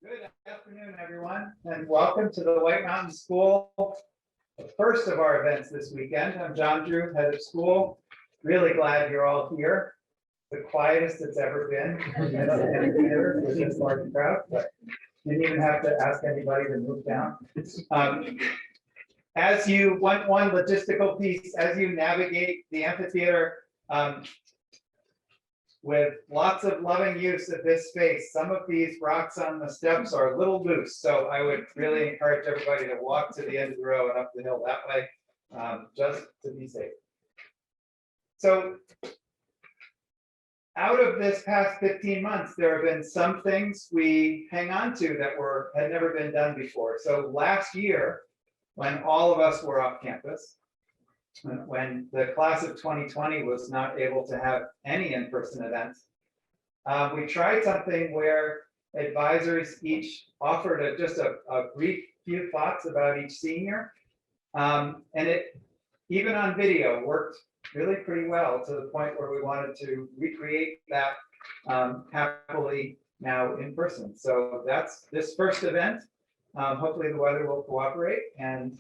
Good afternoon, everyone, and welcome to the White Mountain School, the first of our events this weekend. I'm John Drew, head of school. Really glad you're all here. The quietest it's ever been in a theater with this large crowd, but didn't even have to ask anybody to move down. As you want one logistical piece, as you navigate the amphitheater, with lots of loving use of this space. Some of these rocks on the steps are a little loose, so I would really encourage everybody to walk to the end of the row and up the hill that way, just to be safe. So out of this past 15 months, there have been some things we hang on to that had never been done before. So last year, when all of us were off campus, when the class of 2020 was not able to have any in-person events, we tried something where advisors each offered just a brief few thoughts about each senior. And it, even on video, worked really pretty well to the point where we wanted to recreate that happily now in person. So that's this first event. Hopefully the weather will cooperate, and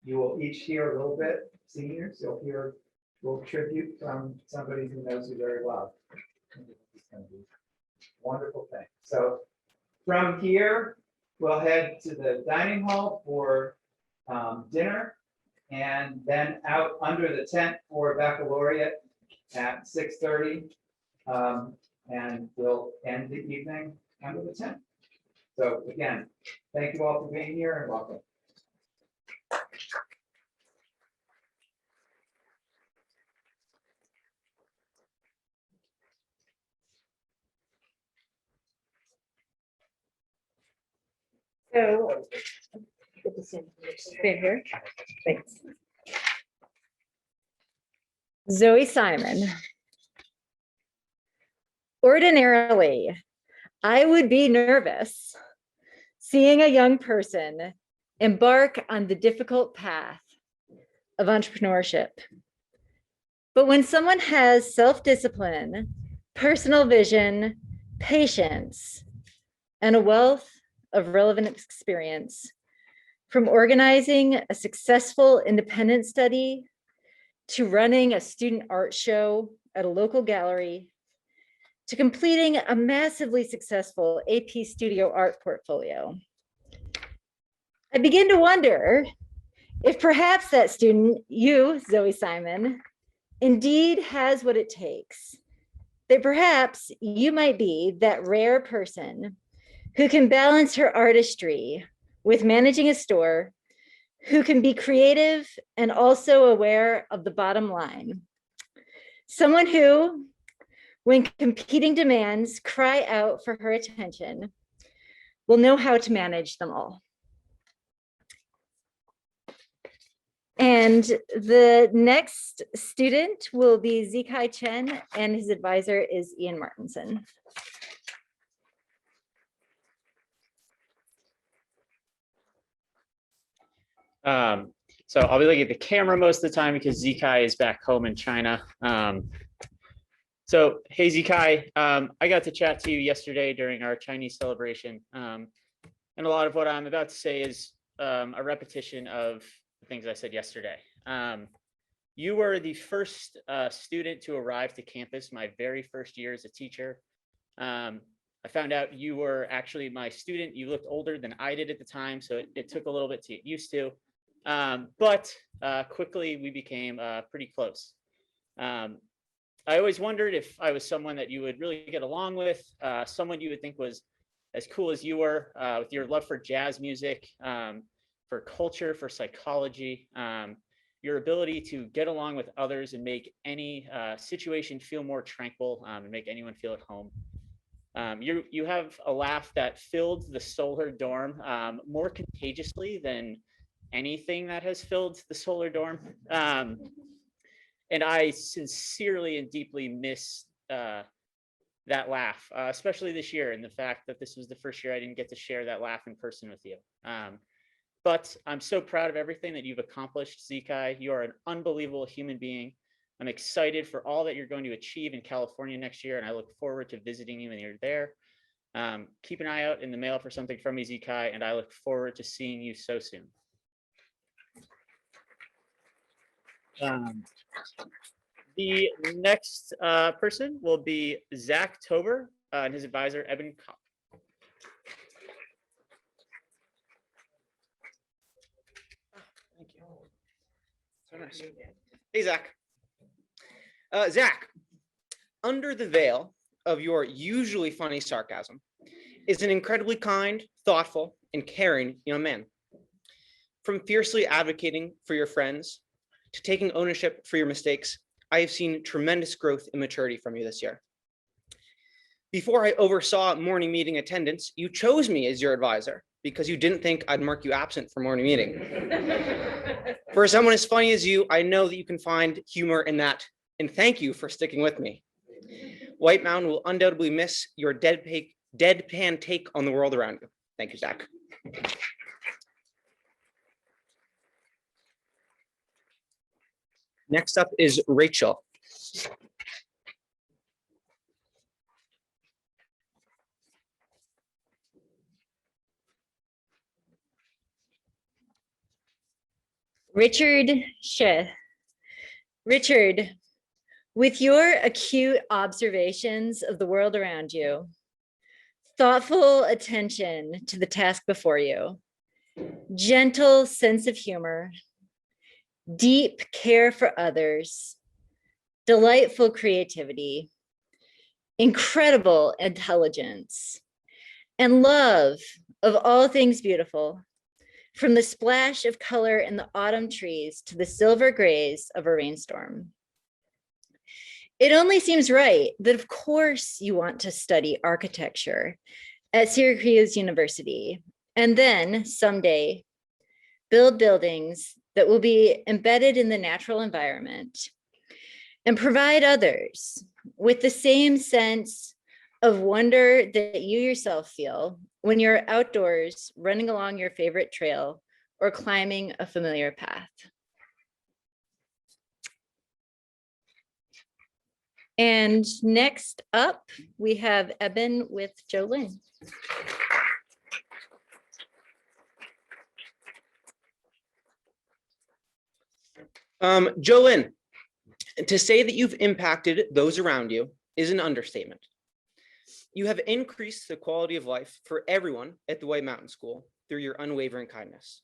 you will each hear a little bit, seniors, you'll hear a little tribute from somebody who knows you very well. It's going to be a wonderful thing. So from here, we'll head to the dining hall for dinner, and then out under the tent for baccalaureate at 6:30, and we'll end the evening under the tent. So again, thank you all for being here and welcome. So, good to see you. Stay here. Thanks. Zoe Simon. Ordinarily, I would be nervous seeing a young person embark on the difficult path of entrepreneurship. But when someone has self-discipline, personal vision, patience, and a wealth of relevant experience, from organizing a successful independent study to running a student art show at a local gallery, to completing a massively successful AP studio art portfolio, I begin to wonder if perhaps that student, you, Zoe Simon, indeed has what it takes. That perhaps you might be that rare person who can balance her artistry with managing a store, who can be creative and also aware of the bottom line. Someone who, when competing demands cry out for her attention, will know how to manage them all. And the next student will be Zikai Chen, and his advisor is Ian Martinson. So I'll be looking at the camera most of the time because Zikai is back home in China. So hey Zikai, I got to chat to you yesterday during our Chinese celebration. And a lot of what I'm about to say is a repetition of the things I said yesterday. You were the first student to arrive to campus my very first year as a teacher. I found out you were actually my student. You looked older than I did at the time, so it took a little bit to get used to. But quickly we became pretty close. I always wondered if I was someone that you would really get along with, someone you would think was as cool as you were, with your love for jazz music, for culture, for psychology, your ability to get along with others and make any situation feel more tranquil, and make anyone feel at home. You have a laugh that filled the Solar Dorm more contagiously than anything that has filled the Solar Dorm. And I sincerely and deeply miss that laugh, especially this year, and the fact that this was the first year I didn't get to share that laugh in person with you. But I'm so proud of everything that you've accomplished, Zikai. You are an unbelievable human being. I'm excited for all that you're going to achieve in California next year, and I look forward to visiting you when you're there. Keep an eye out in the mail for something from me, Zikai, and I look forward to seeing you so soon. The next person will be Zach Tober and his advisor, Eben Kopp. Thank you. So nice. Hey, Zach. Zach, under the veil of your usually funny sarcasm is an incredibly kind, thoughtful, and caring young man. From fiercely advocating for your friends to taking ownership for your mistakes, I have seen tremendous growth and maturity from you this year. Before I oversaw morning meeting attendance, you chose me as your advisor because you didn't think I'd mark you absent for morning meeting. For someone as funny as you, I know that you can find humor in that, and thank you for sticking with me. White Mountain will undoubtedly miss your deadpan take on the world around you. Thank you, Zach. Next up is Rachel. Richard Sheh. Richard, with your acute observations of the world around you, thoughtful attention to the task before you, gentle sense of humor, deep care for others, delightful creativity, incredible intelligence, and love of all things beautiful, from the splash of color in the autumn trees to the silver grays of a rainstorm. It only seems right that of course you want to study architecture at Syracuse University, and then someday build buildings that will be embedded in the natural environment and provide others with the same sense of wonder that you yourself feel when you're outdoors running along your favorite trail or climbing a familiar path. And next up, we have Eben with Jolene. Jolene, to say that you've impacted those around you is an understatement. You have increased the quality of life for everyone at the White Mountain School through your unwavering kindness.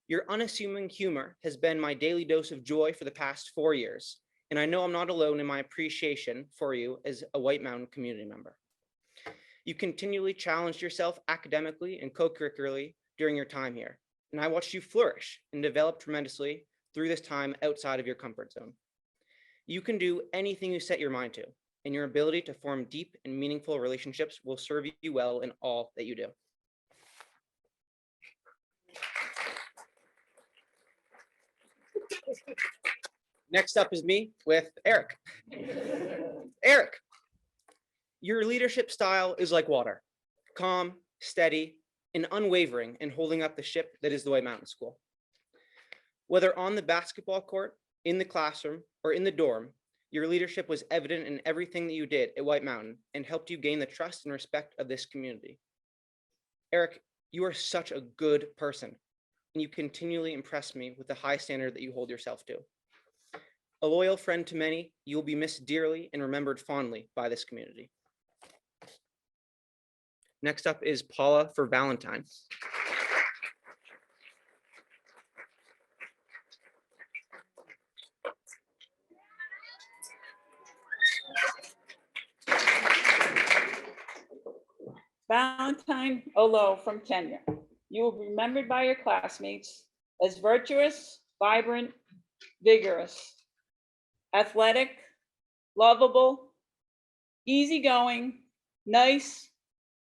Your unassuming humor has been my daily dose of joy for the past 4 years, and I know I'm not alone in my appreciation for you as a White Mountain community member. You continually challenged yourself academically and co-curricularly during your time here, and I watched you flourish and develop tremendously through this time outside of your comfort zone. You can do anything you set your mind to, and your ability to form deep and meaningful relationships will serve you well in all that you do. Next up is me with Eric. Eric, your leadership style is like water, calm, steady, and unwavering in holding up the ship that is the White Mountain School. Whether on the basketball court, in the classroom, or in the dorm, your leadership was evident in everything that you did at White Mountain and helped you gain the trust and respect of this community. Eric, you are such a good person, and you continually impress me with the high standard that you hold yourself to. A loyal friend to many, you will be missed dearly and remembered fondly by this community. Next up is Paula for Valentine. Valentine Olo from Kenya. You will be remembered by your classmates as virtuous, vibrant, vigorous, athletic, lovable, easygoing, nice,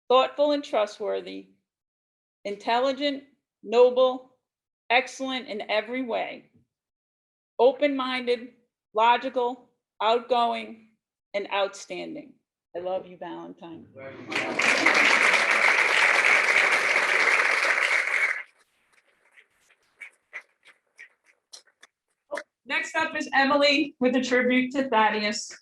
thoughtful and trustworthy, intelligent, noble, excellent in every way, open-minded, logical, outgoing, and outstanding. I love you, Valentine. Next up is Emily with a tribute to Thaddeus.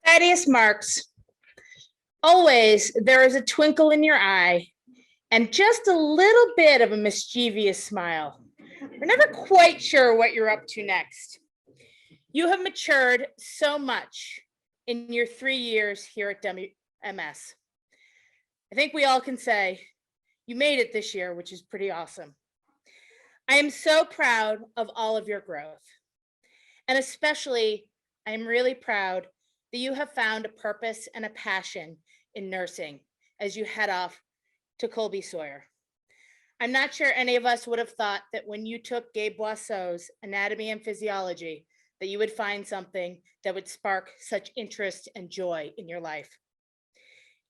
brightest marks. Always there is a twinkle in your eye and just a little bit of a mischievous smile. We're never quite sure what you're up to next. You have matured so much in your 3 years here at WMS. I think we all can say you made it this year, which is pretty awesome. I am so proud of all of your growth. And especially, I am really proud that you have found a purpose and a passion in nursing as you head off to Colby Sawyer. I'm not sure any of us would have thought that when you took Gabe Boisseau's Anatomy and Physiology, that you would find something that would spark such interest and joy in your life.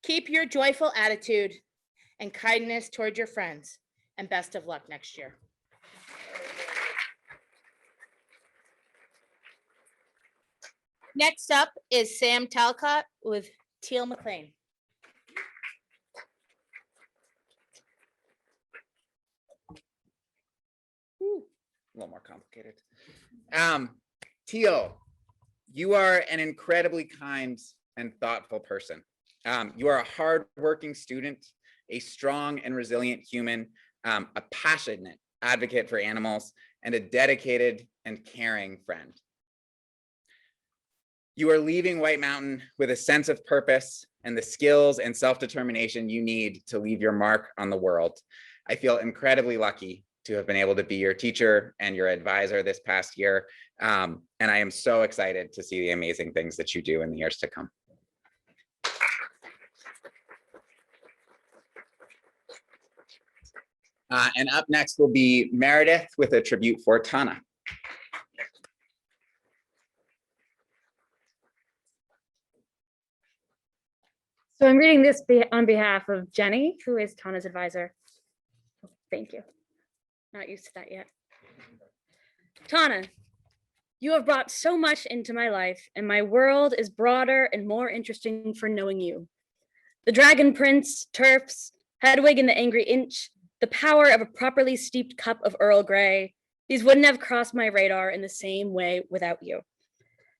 Keep your joyful attitude and kindness toward your friends, and best of luck next year. Next up is Sam Talcott with Teal McLean. A little more complicated. Teal, you are an incredibly kind and thoughtful person. You are a hardworking student, a strong and resilient human, a passionate advocate for animals, and a dedicated and caring friend. You are leaving White Mountain with a sense of purpose and the skills and self-determination you need to leave your mark on the world. I feel incredibly lucky to have been able to be your teacher and your advisor this past year. And I am so excited to see the amazing things that you do in the years to come. And up next will be Meredith with a tribute for Tana. So I'm reading this on behalf of Jenny, who is Tana's advisor. Thank you. Not used to that yet. Tana, you have brought so much into my life, and my world is broader and more interesting for knowing you. The Dragon Prince, turfs, Hedwig and the Angry Inch, the power of a properly steeped cup of Earl Grey, these wouldn't have crossed my radar in the same way without you.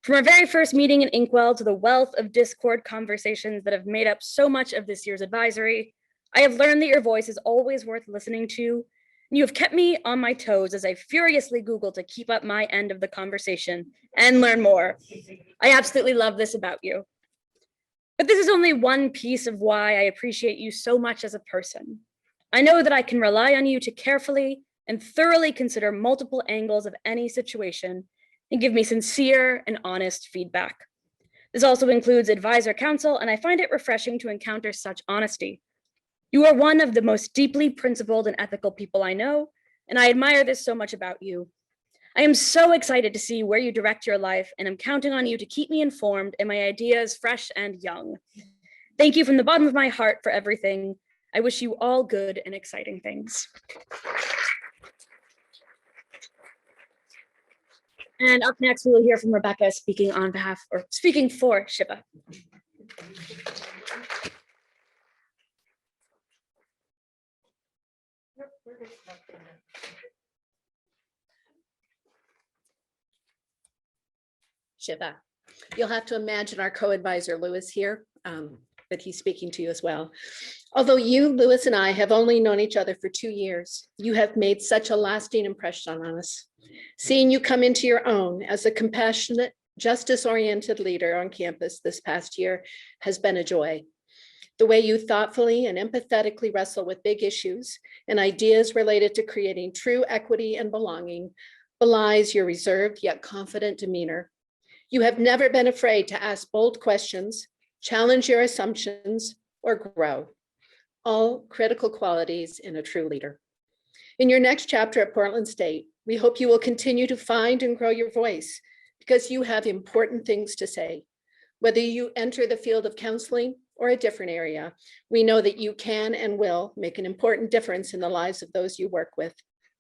From our very first meeting in Inkwell to the wealth of Discord conversations that have made up so much of this year's advisory, I have learned that your voice is always worth listening to. And you have kept me on my toes as I furiously Google to keep up my end of the conversation and learn more. I absolutely love this about you. But this is only one piece of why I appreciate you so much as a person. I know that I can rely on you to carefully and thoroughly consider multiple angles of any situation and give me sincere and honest feedback. This also includes advisor counsel, and I find it refreshing to encounter such honesty. You are one of the most deeply principled and ethical people I know, and I admire this so much about you. I am so excited to see where you direct your life, and I'm counting on you to keep me informed and my ideas fresh and young. Thank you from the bottom of my heart for everything. I wish you all good and exciting things. And up next, we will hear from Rebecca speaking on behalf, or speaking for Shiva. Shiva. You'll have to imagine our co-advisor Lewis here, but he's speaking to you as well. Although you, Lewis, and I have only known each other for 2 years, you have made such a lasting impression on us. Seeing you come into your own as a compassionate, justice-oriented leader on campus this past year has been a joy. The way you thoughtfully and empathetically wrestle with big issues and ideas related to creating true equity and belonging belies your reserved yet confident demeanor. You have never been afraid to ask bold questions, challenge your assumptions, or grow. All critical qualities in a true leader. In your next chapter at Portland State, we hope you will continue to find and grow your voice because you have important things to say. Whether you enter the field of counseling or a different area, we know that you can and will make an important difference in the lives of those you work with.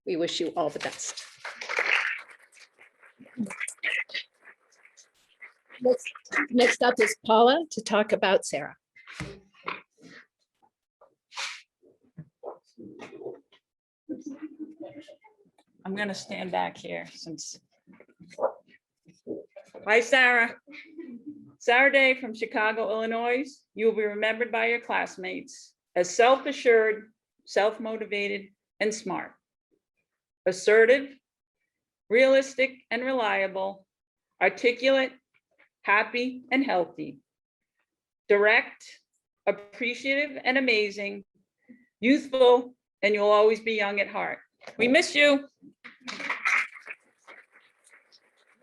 We wish you all the best. Next up is Paula to talk about Sarah. I'm gonna stand back here since. Hi, Sarah. Sarah Day from Chicago, Illinois. You will be remembered by your classmates as self-assured, self-motivated, and smart. Assertive, realistic and reliable, articulate, happy and healthy, direct, appreciative and amazing, youthful, and you'll always be young at heart. We miss you.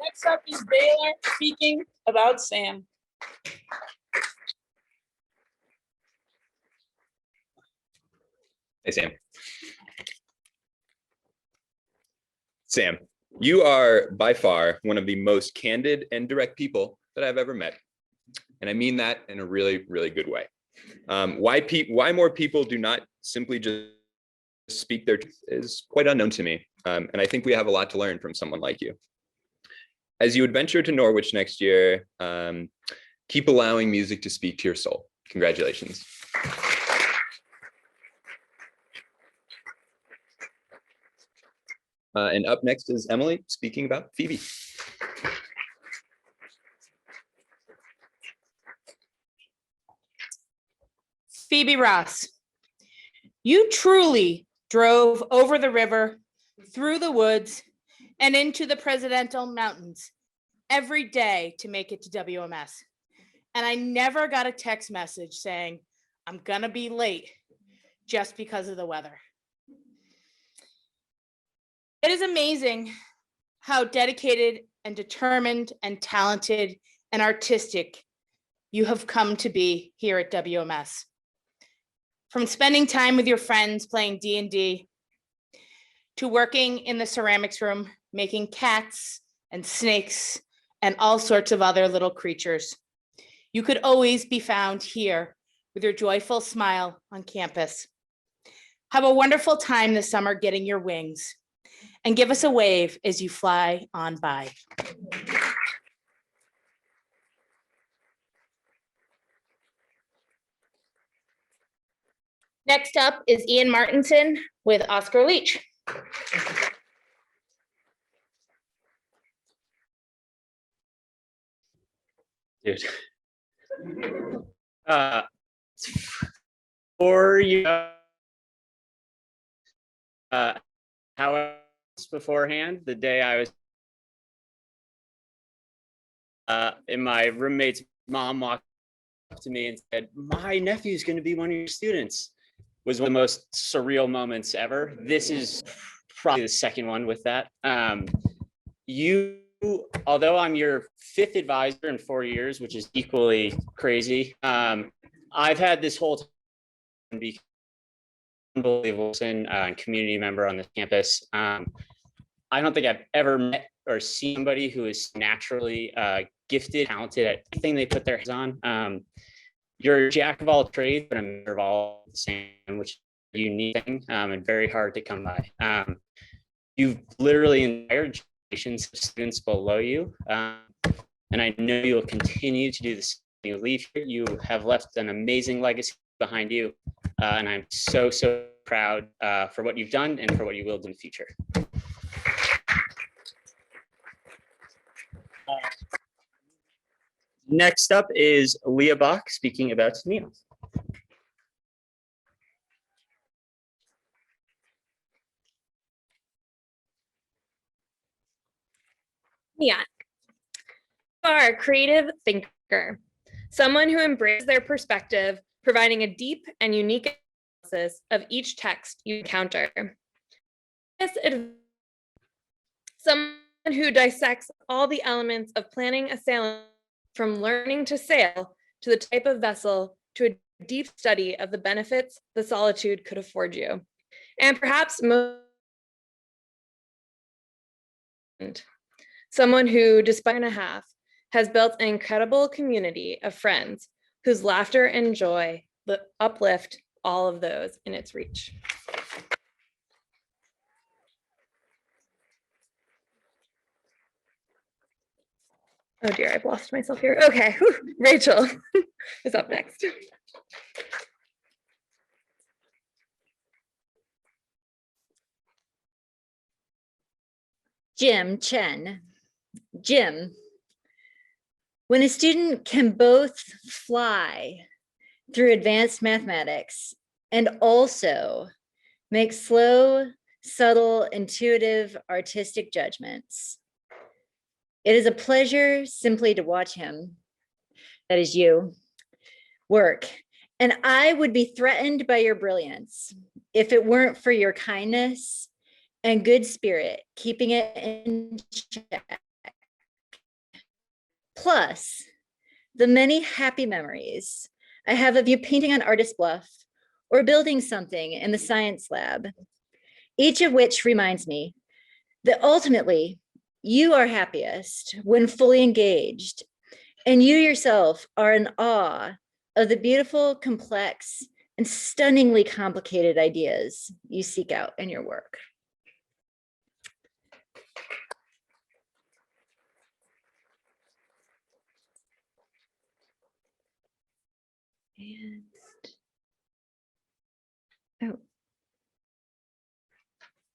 Next up is Baylor speaking about Sam. Hey, Sam. Sam, you are by far one of the most candid and direct people that I've ever met. And I mean that in a really, really good way. Why more people do not simply just speak their truth is quite unknown to me. And I think we have a lot to learn from someone like you. As you adventure to Norwich next year, keep allowing music to speak to your soul. Congratulations. And up next is Emily speaking about Phoebe. Phoebe Ross, you truly drove over the river, through the woods, and into the Presidential Mountains every day to make it to WMS. And I never got a text message saying, I'm gonna be late just because of the weather. It is amazing how dedicated and determined and talented and artistic you have come to be here at WMS. From spending time with your friends playing D&D, to working in the ceramics room, making cats and snakes and all sorts of other little creatures. You could always be found here with your joyful smile on campus. Have a wonderful time this summer getting your wings, and give us a wave as you fly on by. Next up is Ian Martinson with Oscar Leach. Dude. For you, how beforehand, the day I was and my roommate's mom walked up to me and said, my nephew's going to be one of your students. Was one of the most surreal moments ever. This is probably the second one with that. Although I'm your fifth advisor in 4 years, which is equally crazy, I've had this whole time be unbelievable and community member on this campus. I don't think I've ever met or seen somebody who is naturally gifted, talented at anything they put their hands on. You're a jack of all trades, but a member of all the same, which is a unique thing and very hard to come by. You've literally inspired generations of students below you, and I know you'll continue to do this. You leave here, you have left an amazing legacy behind you, and I'm so proud for what you've done and for what you will do in the future. Next up is Leah Bach speaking about Neil. Yeah. You are a creative thinker, someone who embraces their perspective, providing a deep and unique analysis of each text you encounter. Someone who dissects all the elements of planning a sailing, from learning to sail to the type of vessel to a deep study of the benefits the solitude could afford you. And perhaps most, someone who, despite 1.5, has built an incredible community of friends whose laughter and joy uplift all of those in its reach. Oh dear, I've lost myself here. Okay, whew. Rachel is up next. Jim Chen. Jim, When a student can both fly through advanced mathematics and also make slow, subtle, intuitive, artistic judgments, it is a pleasure simply to watch him, that is you, work. And I would be threatened by your brilliance if it weren't for your kindness and good spirit, keeping it in check. Plus, the many happy memories I have of you painting on Artist Bluff or building something in the science lab, each of which reminds me that ultimately you are happiest when fully engaged, and you yourself are in awe of the beautiful, complex, and stunningly complicated ideas you seek out in your work.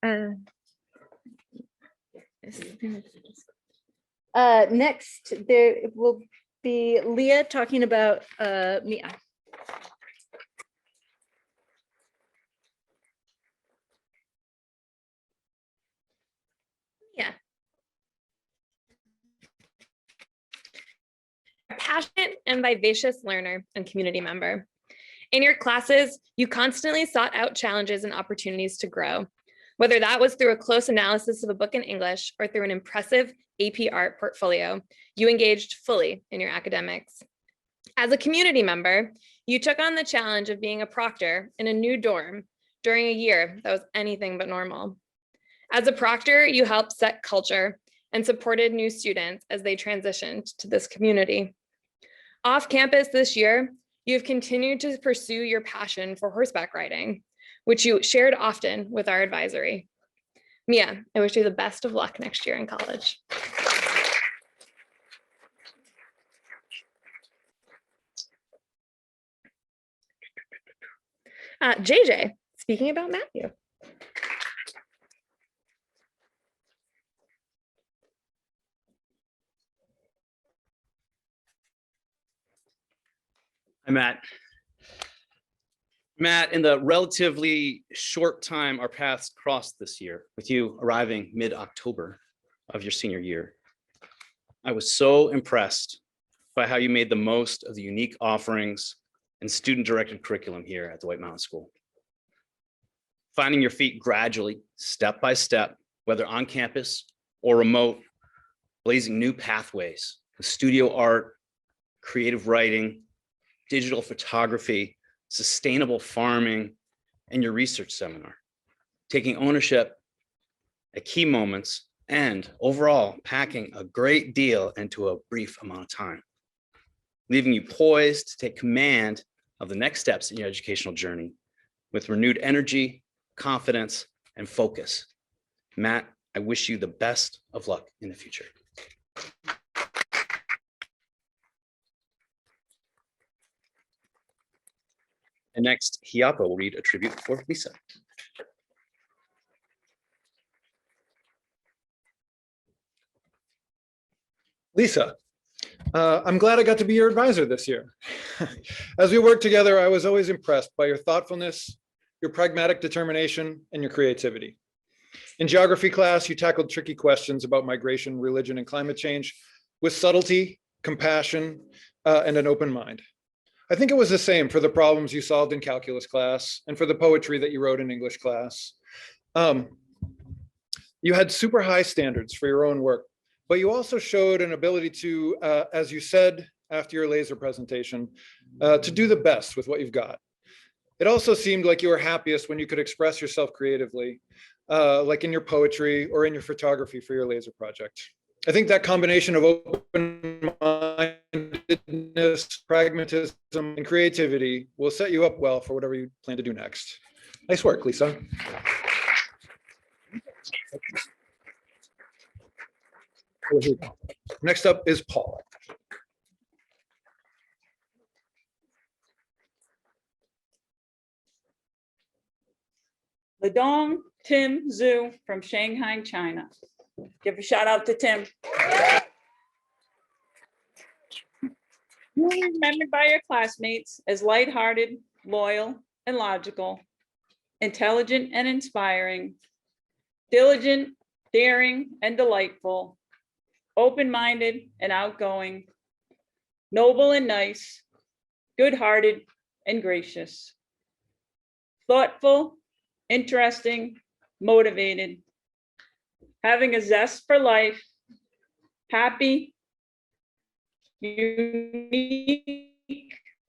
And next, there will be Leah talking about Mia. Yeah. A passionate and vivacious learner and community member. In your classes, you constantly sought out challenges and opportunities to grow, whether that was through a close analysis of a book in English or through an impressive AP Art portfolio. You engaged fully in your academics. As a community member, you took on the challenge of being a proctor in a new dorm during a year that was anything but normal. As a proctor, you helped set culture and supported new students as they transitioned to this community. Off campus this year, you've continued to pursue your passion for horseback riding, which you shared often with our advisory. Mia, I wish you the best of luck next year in college. JJ, speaking about Matthew. Hi, Matt. Matt, in the relatively short time our paths crossed this year, with you arriving mid-October of your senior year, I was so impressed by how you made the most of the unique offerings and student-directed curriculum here at the White Mountain School. Finding your feet gradually, step by step, whether on campus or remote, blazing new pathways with studio art, creative writing, digital photography, sustainable farming, and your research seminar, taking ownership at key moments and overall packing a great deal into a brief amount of time, leaving you poised to take command of the next steps in your educational journey with renewed energy, confidence, and focus. Matt, I wish you the best of luck in the future. And next, Hiapo will read a tribute for Lisa. Lisa, I'm glad I got to be your advisor this year. As we worked together, I was always impressed by your thoughtfulness, your pragmatic determination, and your creativity. In geography class, you tackled tricky questions about migration, religion, and climate change with subtlety, compassion, and an open mind. I think it was the same for the problems you solved in calculus class and for the poetry that you wrote in English class. You had super high standards for your own work, but you also showed an ability to, as you said after your laser presentation, to do the best with what you've got. It also seemed like you were happiest when you could express yourself creatively, like in your poetry or in your photography for your laser project. I think that combination of open-mindedness, pragmatism, and creativity will set you up well for whatever you plan to do next. Nice work, Lisa. Next up is Paul. Ledong Tim Zhu from Shanghai, China. Give a shout out to Tim. You will be remembered by your classmates as lighthearted, loyal, and logical, intelligent and inspiring, diligent, daring, and delightful, open-minded and outgoing, noble and nice, good-hearted and gracious, thoughtful, interesting, motivated, having a zest for life, happy, unique,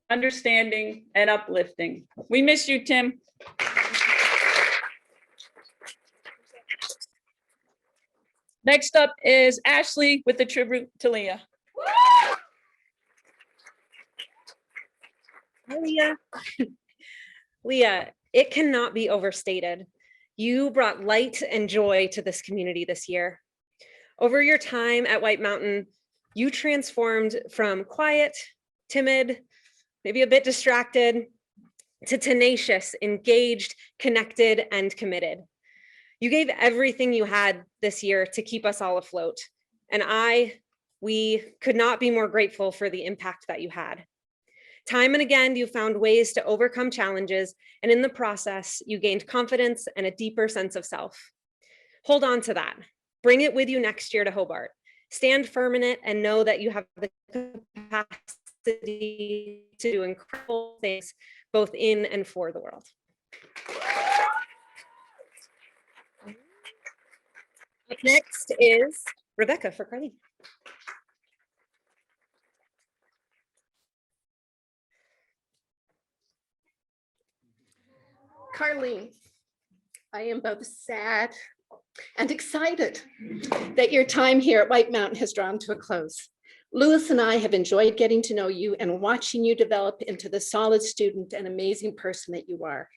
understanding, and uplifting. We miss you, Tim. Next up is Ashley with the tribute to Leah. Hi, Leah. Leah, it cannot be overstated. You brought light and joy to this community this year. Over your time at White Mountain, you transformed from quiet, timid, maybe a bit distracted, to tenacious, engaged, connected, and committed. You gave everything you had this year to keep us all afloat. And we could not be more grateful for the impact that you had. Time and again, you found ways to overcome challenges, and in the process, you gained confidence and a deeper sense of self. Hold on to that. Bring it with you next year to Hobart. Stand firm in it and know that you have the capacity to do incredible things, both in and for the world. Up next is Rebecca for Carly. Carly, I am both sad and excited that your time here at White Mountain has drawn to a close. Lewis and I have enjoyed getting to know you and watching you develop into the solid student and amazing person that you are.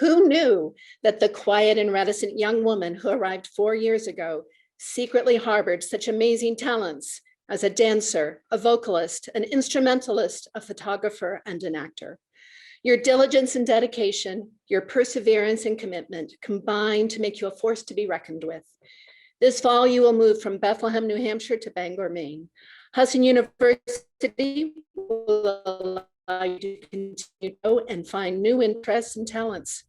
Who knew that the quiet and reticent young woman who arrived 4 years ago secretly harbored such amazing talents as a dancer, a vocalist, an instrumentalist, a photographer, and an actor? Your diligence and dedication, your perseverance and commitment combine to make you a force to be reckoned with. This fall, you will move from Bethlehem, New Hampshire to Bangor, Maine. Hudson University will allow you to continue to grow and find new interests and talents.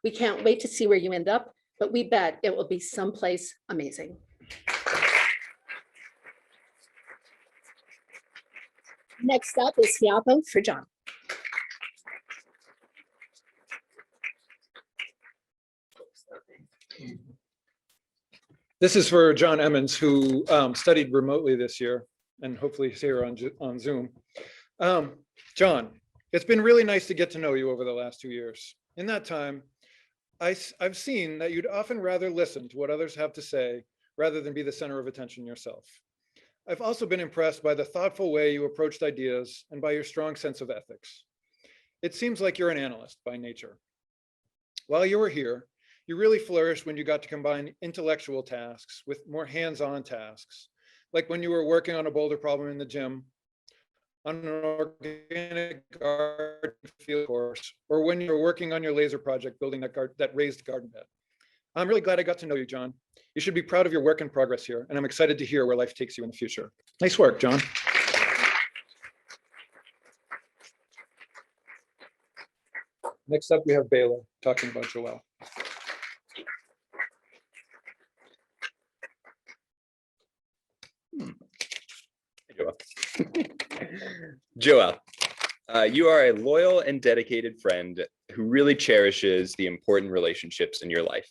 We can't wait to see where you end up, but we bet it will be someplace amazing. Next up is Hiapo for John. This is for John Emmons, who studied remotely this year and hopefully is here on Zoom. John, it's been really nice to get to know you over the last 2 years. In that time, I've seen that you'd often rather listen to what others have to say rather than be the center of attention yourself. I've also been impressed by the thoughtful way you approached ideas and by your strong sense of ethics. It seems like you're an analyst by nature. While you were here, you really flourished when you got to combine intellectual tasks with more hands-on tasks, like when you were working on a boulder problem in the gym, on an organic garden field course, or when you were working on your laser project building that raised garden bed. I'm really glad I got to know you, John. You should be proud of your work in progress here, and I'm excited to hear where life takes you in the future. Nice work, John. Next up, we have Baylor talking about Joelle. Joelle, you are a loyal and dedicated friend who really cherishes the important relationships in your life.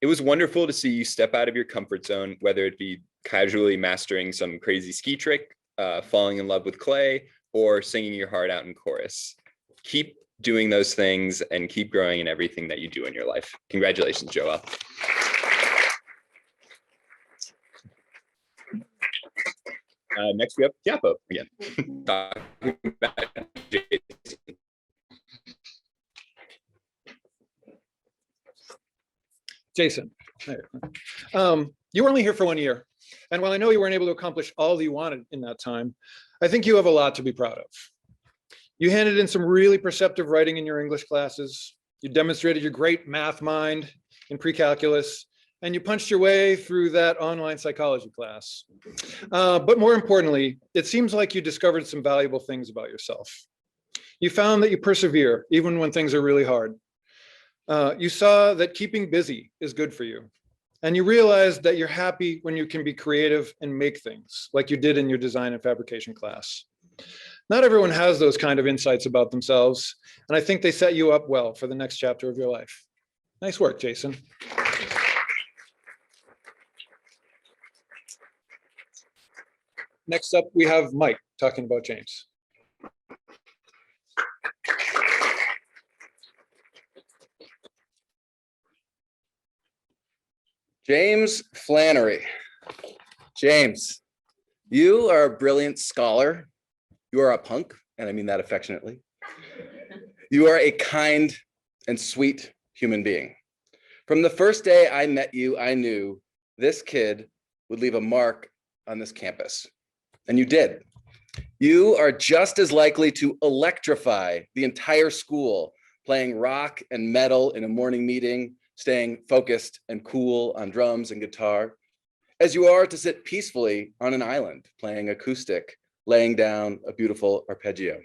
It was wonderful to see you step out of your comfort zone, whether it be casually mastering some crazy ski trick, falling in love with clay, or singing your heart out in chorus. Keep doing those things and keep growing in everything that you do in your life. Congratulations, Joelle. Next, we have Tiapo again. Talking about Jason. Jason, you were only here for 1 year. And while I know you weren't able to accomplish all you wanted in that time, I think you have a lot to be proud of. You handed in some really perceptive writing in your English classes. You demonstrated your great math mind in pre-calculus, and you punched your way through that online psychology class. But more importantly, it seems like you discovered some valuable things about yourself. You found that you persevere even when things are really hard. You saw that keeping busy is good for you. And you realized that you're happy when you can be creative and make things like you did in your design and fabrication class. Not everyone has those kind of insights about themselves, and I think they set you up well for the next chapter of your life. Nice work, Jason. Next up, we have Mike talking about James. James Flannery. James, you are a brilliant scholar. You are a punk, and I mean that affectionately. You are a kind and sweet human being. From the first day I met you, I knew this kid would leave a mark on this campus, and you did. You are just as likely to electrify the entire school playing rock and metal in a morning meeting, staying focused and cool on drums and guitar, as you are to sit peacefully on an island playing acoustic, laying down a beautiful arpeggio.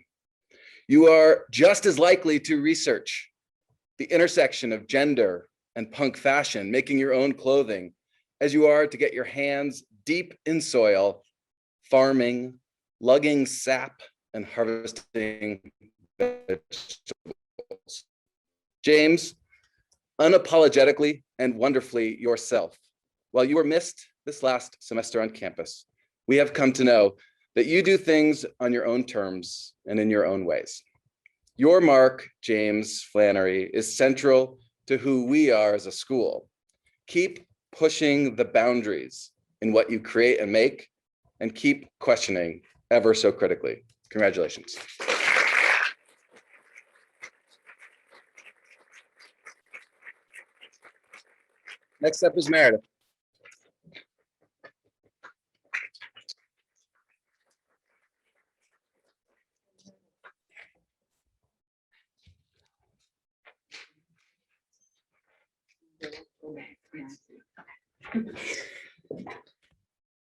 You are just as likely to research the intersection of gender and punk fashion, making your own clothing, as you are to get your hands deep in soil, farming, lugging sap, and harvesting vegetables. James, unapologetically and wonderfully yourself. While you were missed this last semester on campus, we have come to know that you do things on your own terms and in your own ways. Your mark, James Flannery, is central to who we are as a school. Keep pushing the boundaries in what you create and make, and keep questioning ever so critically. Congratulations. Next up is Meredith.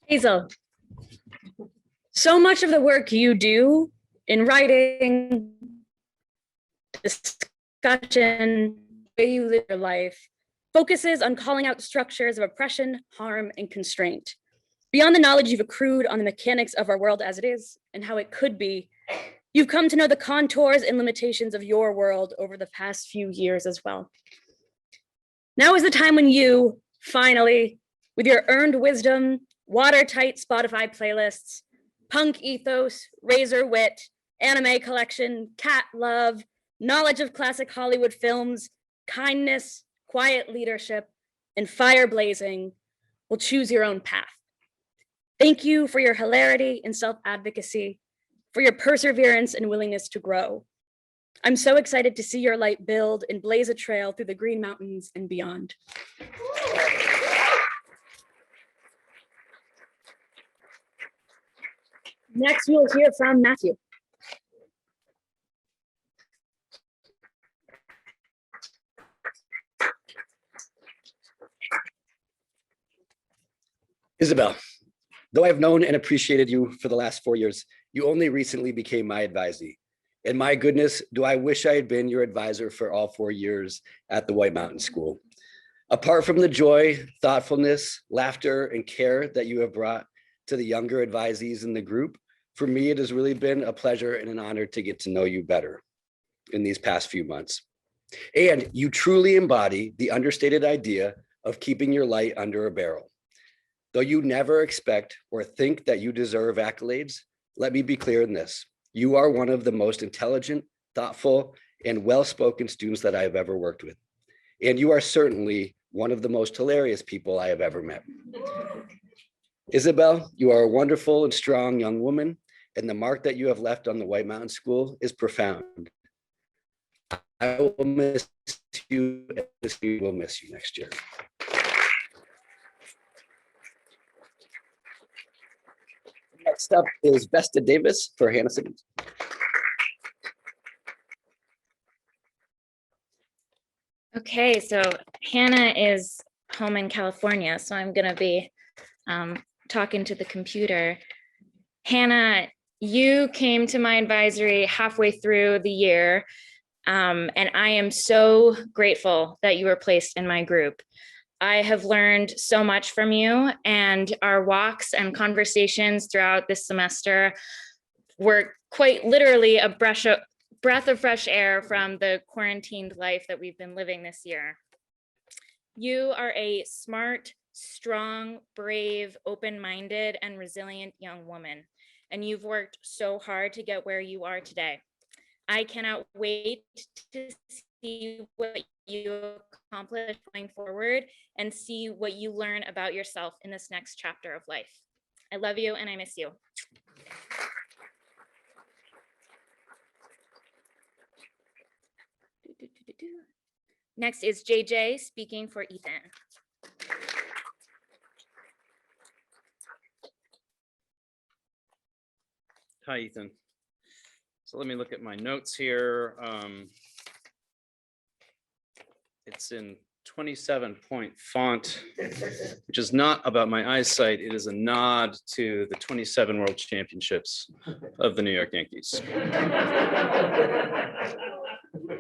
Hazel, so much of the work you do in writing, discussion, the way you live your life, focuses on calling out structures of oppression, harm, and constraint. Beyond the knowledge you've accrued on the mechanics of our world as it is and how it could be, you've come to know the contours and limitations of your world over the past few years as well. Now is the time when you, finally, with your earned wisdom, watertight Spotify playlists, punk ethos, razor wit, anime collection, cat love, knowledge of classic Hollywood films, kindness, quiet leadership, and fire blazing, will choose your own path. Thank you for your hilarity and self-advocacy, for your perseverance and willingness to grow. I'm so excited to see your light build and blaze a trail through the Green Mountains and beyond. Next, we'll hear from Matthew. Isabel, though I've known and appreciated you for the last 4 years, you only recently became my advisee. And my goodness, do I wish I had been your advisor for all 4 years at the White Mountain School. Apart from the joy, thoughtfulness, laughter, and care that you have brought to the younger advisees in the group, for me, it has really been a pleasure and an honor to get to know you better in these past few months. And you truly embody the understated idea of keeping your light under a barrel. Though you never expect or think that you deserve accolades, let me be clear in this. You are one of the most intelligent, thoughtful, and well-spoken students that I have ever worked with. And you are certainly one of the most hilarious people I have ever met. Isabel, you are a wonderful and strong young woman, and the mark that you have left on the White Mountain School is profound. I will miss you, and this school will miss you next year. Next up is Vesta Davis for Hannah Simmons. Okay, so Hannah is home in California, so I'm gonna be talking to the computer. Hannah, you came to my advisory halfway through the year, and I am so grateful that you were placed in my group. I have learned so much from you, and our walks and conversations throughout this semester were quite literally a breath of fresh air from the quarantined life that we've been living this year. You are a smart, strong, brave, open-minded, and resilient young woman, and you've worked so hard to get where you are today. I cannot wait to see what you accomplish going forward and see what you learn about yourself in this next chapter of life. I love you and I miss you. Next is JJ speaking for Ethan. Hi, Ethan. So let me look at my notes here. It's in 27-point font, which is not about my eyesight. It is a nod to the 27 World Championships of the New York Yankees.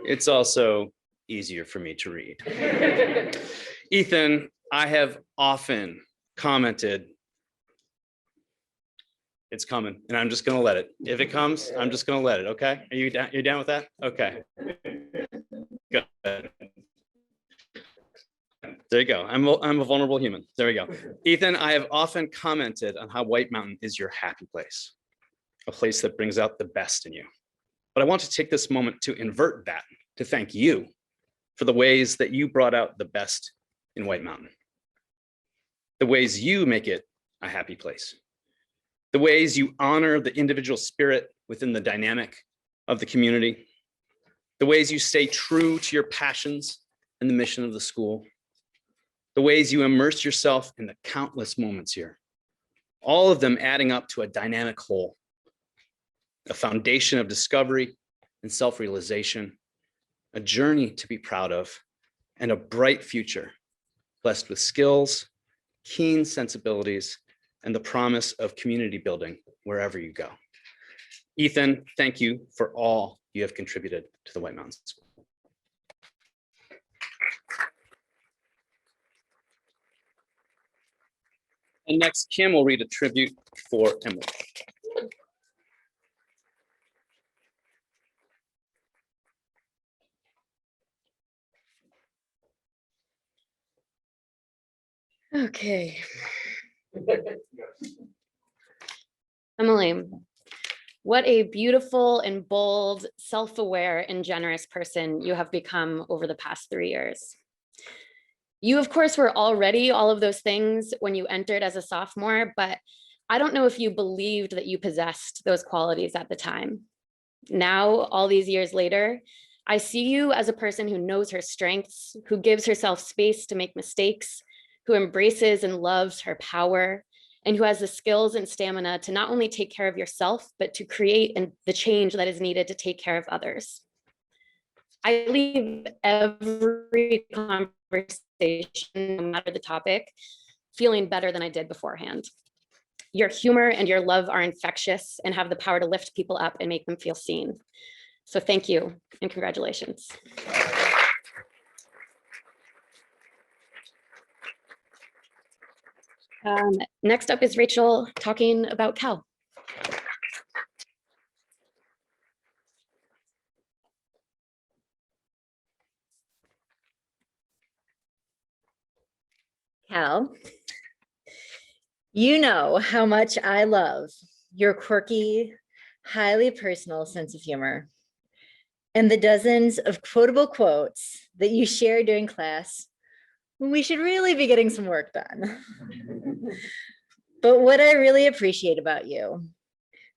It's also easier for me to read. Ethan, I have often commented, it's coming, and I'm just gonna let it. If it comes, I'm just gonna let it, okay? Are you down? You're down with that? Okay. Good. There you go. I'm a vulnerable human. There we go. Ethan, I have often commented on how White Mountain is your happy place, a place that brings out the best in you. But I want to take this moment to invert that, to thank you for the ways that you brought out the best in White Mountain, the ways you make it a happy place, the ways you honor the individual spirit within the dynamic of the community, the ways you stay true to your passions and the mission of the school, the ways you immerse yourself in the countless moments here, all of them adding up to a dynamic whole, a foundation of discovery and self-realization, a journey to be proud of, and a bright future, blessed with skills, keen sensibilities, and the promise of community building wherever you go. Ethan, thank you for all you have contributed to the White Mountain School. And next, Kim will read a tribute for Emily. Okay. Emily, what a beautiful and bold, self-aware and generous person you have become over the past 3 years. You, of course, were already all of those things when you entered as a sophomore, but I don't know if you believed that you possessed those qualities at the time. Now, all these years later, I see you as a person who knows her strengths, who gives herself space to make mistakes, who embraces and loves her power, and who has the skills and stamina to not only take care of yourself, but to create the change that is needed to take care of others. I leave every conversation, no matter the topic, feeling better than I did beforehand. Your humor and your love are infectious and have the power to lift people up and make them feel seen. So thank you and congratulations. Next up is Rachel talking about Cal. Cal, you know how much I love your quirky, highly personal sense of humor and the dozens of quotable quotes that you share during class when we should really be getting some work done. But what I really appreciate about you,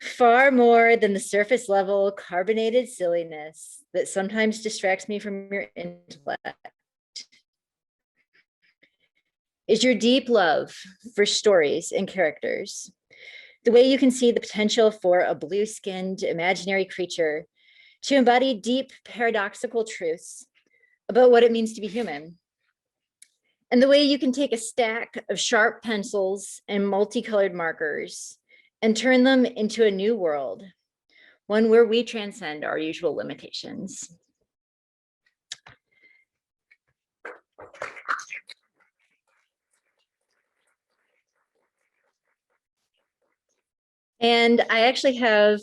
far more than the surface level carbonated silliness that sometimes distracts me from your intellect, is your deep love for stories and characters. The way you can see the potential for a blue-skinned imaginary creature to embody deep paradoxical truths about what it means to be human. and the way you can take a stack of sharp pencils and multicolored markers and turn them into a new world, one where we transcend our usual limitations. And I actually have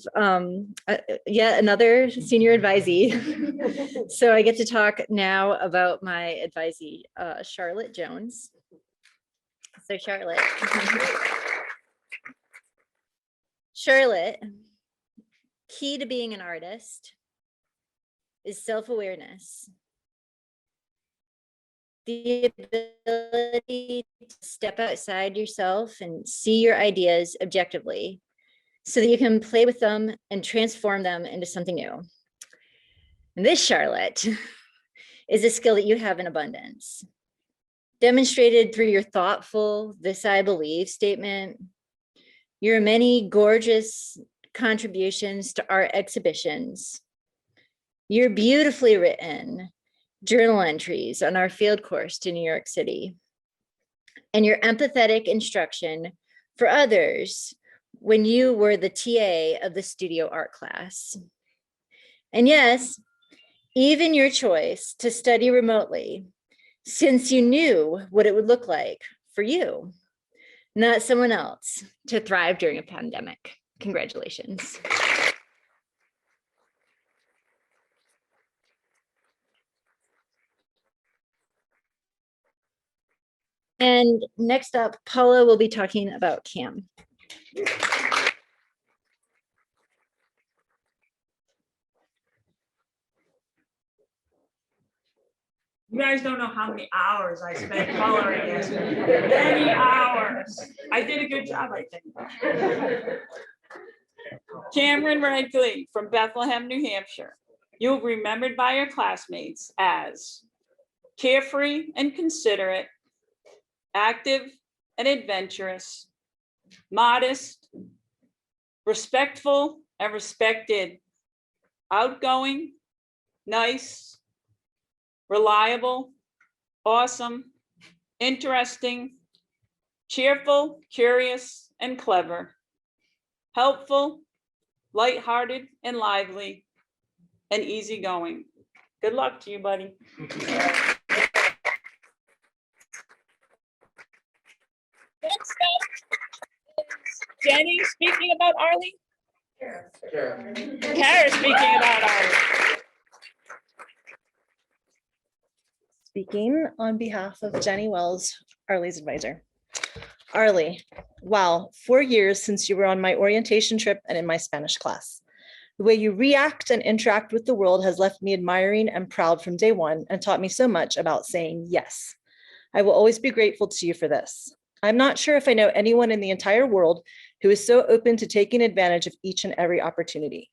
yet another senior advisee. So I get to talk now about my advisee, Charlotte Jones. So Charlotte. Charlotte, key to being an artist is self-awareness. The ability to step outside yourself and see your ideas objectively, so that you can play with them and transform them into something new. And this, Charlotte, is a skill that you have in abundance, demonstrated through your thoughtful "this I believe" statement, your many gorgeous contributions to art exhibitions, your beautifully written journal entries on our field course to New York City, and your empathetic instruction for others when you were the TA of the studio art class. And yes, even your choice to study remotely, since you knew what it would look like for you, not someone else, to thrive during a pandemic. Congratulations. And next up, Paula will be talking about CAM. You guys don't know how many hours I spent coloring this. Many hours. I did a good job, I think. Cameron Wrigley from Bethlehem, New Hampshire. You'll be remembered by your classmates as carefree and considerate, active and adventurous, modest, respectful and respected, outgoing, nice, reliable, awesome, interesting, cheerful, curious, and clever, helpful, lighthearted and lively, and easygoing. Good luck to you, buddy. Next up is Jenny speaking about Arlie. Kara speaking about Arlie. Speaking on behalf of Jenny Wells, Arlie's advisor. Arlie, wow, 4 years since you were on my orientation trip and in my Spanish class. The way you react and interact with the world has left me admiring and proud from day one and taught me so much about saying yes. I will always be grateful to you for this. I'm not sure if I know anyone in the entire world who is so open to taking advantage of each and every opportunity.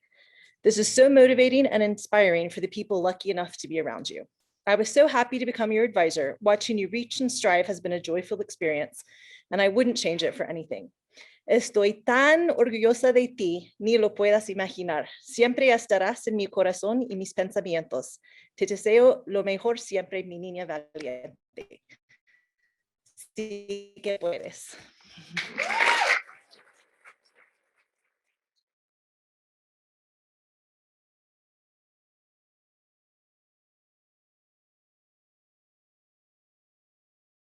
This is so motivating and inspiring for the people lucky enough to be around you. I was so happy to become your advisor. Watching you reach and strive has been a joyful experience, and I wouldn't change it for anything. Estoy tan orgullosa de ti, ni lo puedas imaginar. Siempre estarás en mi corazón y mis pensamientos. Te deseo lo mejor siempre, mi niña valiente. Sí que puedes.